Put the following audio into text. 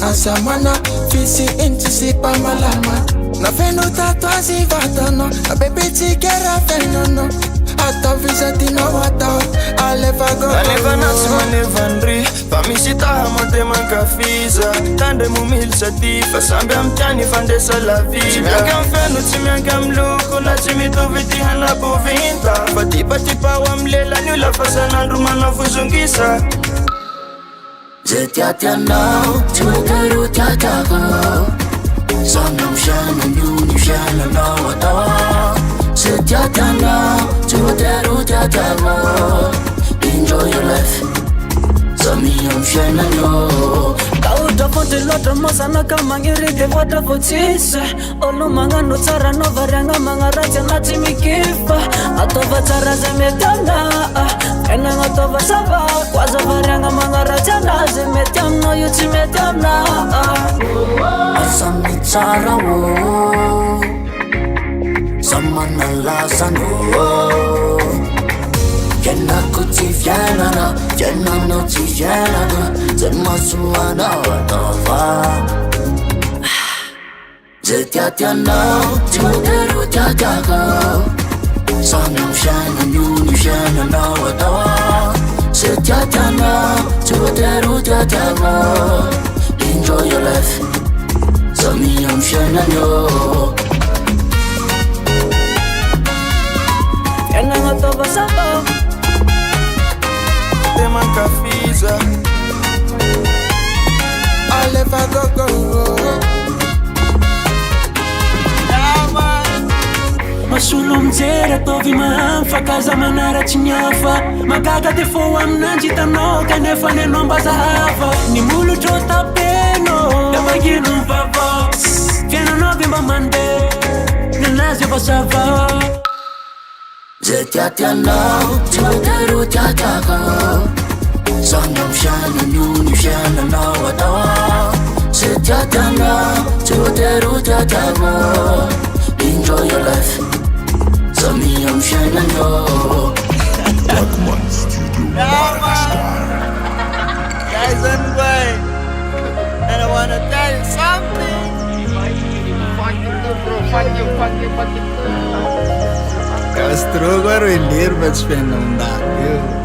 Asamana, fisi into sipa malama. Na feno tatuazi vatano, na baby tikera fenono. Ankafizo nouveauté, Aneva nasi maneva ndri Famisita mote mankafiza Tande mumil satifa Sambi amtiani fandesa la vida Chimianga mfenu, chimianga mluku Na chimitoviti hana buvinta Patipa wamlela Nula fasana ndruma na fuzungisa Zetiatia now Chimiteru tiatako Samyam shana nyuni shana nouveauté Zetiatia now Chimiteru tiatako Enjoy your life Samyam shana yo Kauta fonte lota mosana kama ngirike vata votisa Olu manga nutsara no varanga manga raja na timikifa Atova tsara zemetana Ena ngatova sava Kwaza varanga manga raja na zemetana Yuchimetana Asami tsara wo Samana lasano Jena kutifiana Jena notifiana Zema suana watova Zetiatia now Chimiteru tiatako Samyam shana nyuni shana nouveauté Zetiatia now Chimiteru tiatako Enjoy your life Samyam shana yo Ena ngatova sava Ankafizo Alefa go. Masolo mjera tovi mahamfakaza manara chinyafa Magaga defo aminanji tanao kanefa nenomba zahava Ni mulu trota peno Damaginu mpava Fiena novimba mande Nenazi basava Zetiatia now Chimiteru tiatako Samyam shana nyuni shana nouveauté Zetiatia now Chimiteru tiatako Enjoy your life Samyam shana yo Guys, anyway, and I wanna tell you something. Castro agora o Elir vai te pegar, não dá, viu?